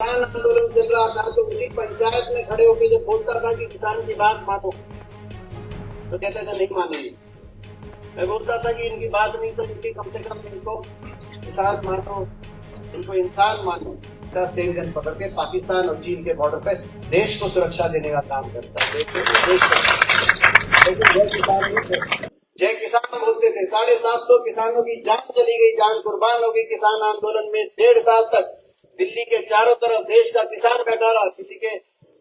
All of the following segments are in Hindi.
किसान आंदोलन चल रहा था तो उसी पंचायत में खड़े होकर जब बोलता था कि किसान की बात मानो तो कहते थे नहीं मानेंगे। मैं बोलता था कि इनकी बात नहीं तो इनकी कम से कम इनको किसान मानो, इनको इंसान मानो। 10 गन पकड़ के पाकिस्तान और चीन के बॉर्डर पे देश को सुरक्षा देने का काम करता है। लेकिन जय किसान नहीं थे, जय किसान बोलते थे। 750 किसानों की जान चली गई, जान कुर्बान हो गई किसान आंदोलन में। 1.5 साल तक दिल्ली के चारों तरफ देश का किसान बैठा रहा। किसी के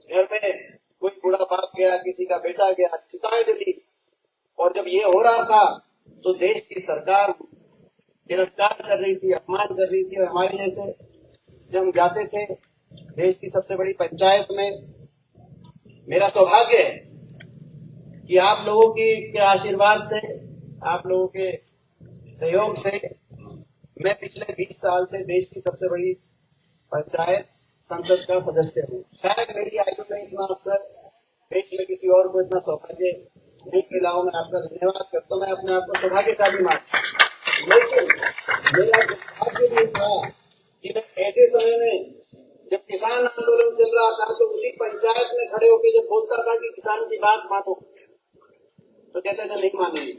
घर में कोई बूढ़ा बाप गया, किसी का बेटा गया, चिताएं जली। और जब ये हो रहा था तो देश की सरकार तिरस्कार कर रही थी, अपमान कर रही थी। और हमारे जैसे जब हम जाते थे देश की सबसे बड़ी पंचायत में, मेरा सौभाग्य है कि आप लोगों के आशीर्वाद से, आप लोगों के सहयोग से मैं पिछले 20 साल से देश की सबसे बड़ी पंचायत संसद का सदस्य हूँ। शायद मेरी आयु में इतना अवसर देश में किसी और को इतना सौभाग्य नहीं मिला हो। मैं आपका धन्यवाद करता हूँ, मैं अपने आप को सौभाग्यशाली मानता हूँ। लेकिन मेरा सौभाग्य भी था कि मैं ऐसे समय में जब किसान आंदोलन चल रहा था तो उसी पंचायत में खड़े होकर जब बोलता था कि किसान की बात मानो तो कहते थे नहीं मानेंगे।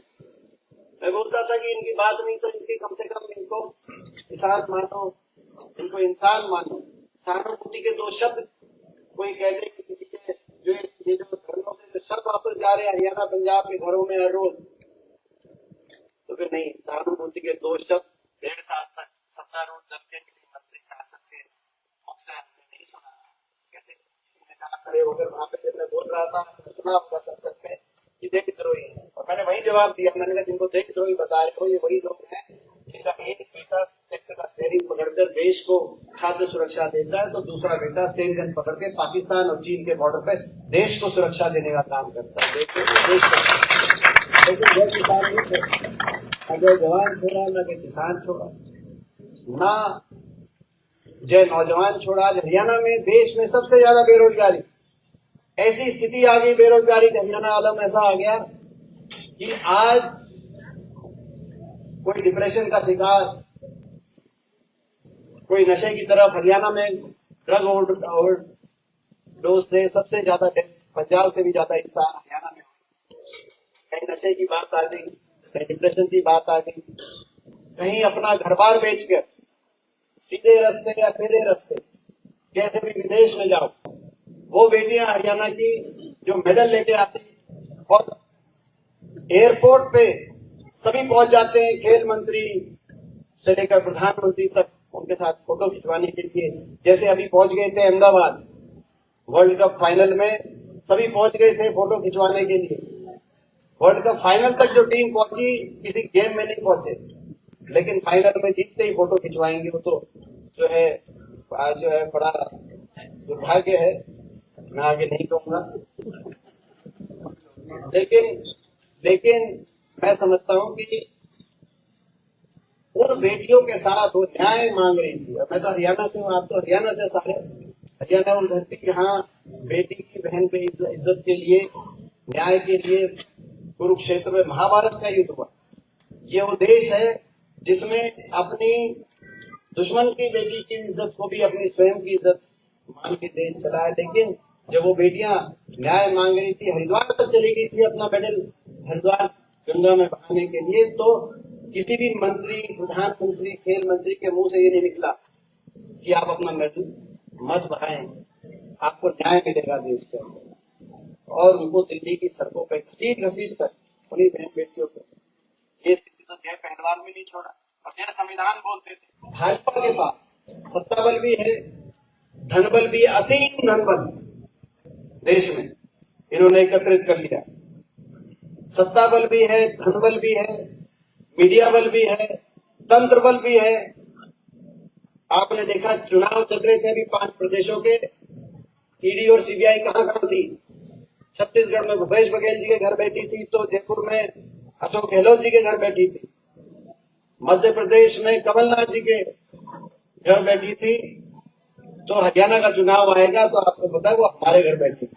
मैं बोलता था कि इनकी बात नहीं तो इनकी कम से कम इनको किसान मानो, इनको इंसान मानो। सहानुभूति के 2 शब्द कोई कह दे कि किसी के जो ये जो धर्मों से जो शब्द वापस जा रहे हैं हरियाणा पंजाब के घरों में हर रोज, तो फिर नहीं। सहानुभूति के 2 शब्द 1.5 साल तक सत्तारूढ़ दल के किसी मंत्री शासक के मुझसे हमने नहीं सुना। कहते किसी ने कहा खड़े होकर वहां पे जब मैं बोल रहा था सुना होगा संसद में कि देशद्रोही है, और मैंने वही जवाब दिया। मैंने कहा जिनको देशद्रोही बता रहे हो ये वही लोग हैं जिनका एक बेटा सेक्टर का स्टेयरिंग पकड़कर देश को खाद्य सुरक्षा देता है तो दूसरा बेटा स्टेयरिंग गन पकड़ के पाकिस्तान और चीन के बॉर्डर पे देश को सुरक्षा देने का काम करता है। लेकिन जय किसान नहीं थे, न जय जवान छोड़ा, न जय किसान छोड़ा, ना जय नौजवान छोड़ा। आज हरियाणा में देश में सबसे ज्यादा बेरोजगारी, ऐसी स्थिति आ गई बेरोजगारी का हरियाणा आलम ऐसा आ गया कि आज कोई डिप्रेशन का शिकार, कोई नशे की तरफ। हरियाणा में ड्रग ओवरडोज से सबसे ज्यादा पंजाब से भी ज्यादा हिस्सा हरियाणा में। कहीं नशे की बात आ गई, कहीं डिप्रेशन की बात आ गई, कहीं अपना घर बार बेचकर सीधे रास्ते या टेढ़े रास्ते कैसे भी विदेश में जाओ। वो बेटियां हरियाणा की जो मेडल लेके आती और एयरपोर्ट पे सभी पहुंच जाते हैं, खेल मंत्री से लेकर प्रधानमंत्री तक उनके साथ फोटो खिंचवाने के लिए। जैसे अभी पहुंच गए थे अहमदाबाद वर्ल्ड कप फाइनल में, सभी पहुंच गए थे फोटो खिंचवाने के लिए। वर्ल्ड कप फाइनल तक जो टीम पहुंची किसी गेम में नहीं पहुंचे, लेकिन फाइनल में जीतते ही फोटो खिंचवाएंगे। वो तो जो है बड़ा दुर्भाग्य है, मैं आगे नहीं कहूंगा। लेकिन मैं समझता हूं कि उन बेटियों के साथ वो न्याय मांग रही थी। मैं तो हरियाणा से हूँ, आप तो हरियाणा से सारे। हरियाणा उन धरती जहाँ बेटी की बहन के इज्जत के लिए, न्याय के लिए कुरुक्षेत्र में महाभारत का युद्ध हुआ। ये वो देश है जिसमें अपनी दुश्मन की बेटी की इज्जत को भी अपनी स्वयं की इज्जत मान के देश चला है। लेकिन जब वो बेटियां न्याय मांग रही थी, हरिद्वार तक चली गई थी अपना मेडल हरिद्वार गंगा में बहाने के लिए, तो किसी भी मंत्री, प्रधानमंत्री, खेल मंत्री के मुंह से ये नहीं निकला कि आप अपना मेडल मत बहाएं, आपको न्याय मिलेगा देश के अंदर। और उनको दिल्ली की सड़कों पर घसीट कर उन्हीं बहन बेटियों को, ये स्थिति तो जय पहलवान में नहीं छोड़ा। और जय संविधान बोलते थे। भाजपा के पास सत्ता बल भी है, धन बल भी, असीम धन बल देश में इन्होंने एकत्रित कर लिया। सत्ता बल भी है, धन बल भी है, मीडिया बल भी है, तंत्र बल भी है। आपने देखा चुनाव चल रहे थे अभी 5 प्रदेशों के, ईडी और सीबीआई कहां थी। छत्तीसगढ़ में भूपेश बघेल जी के घर बैठी थी तो जयपुर में अशोक गहलोत जी के घर बैठी थी। मध्य प्रदेश में कमलनाथ जी के घर बैठी थी। तो हरियाणा का चुनाव आएगा तो आपको पता है वो हमारे घर बैठी थी।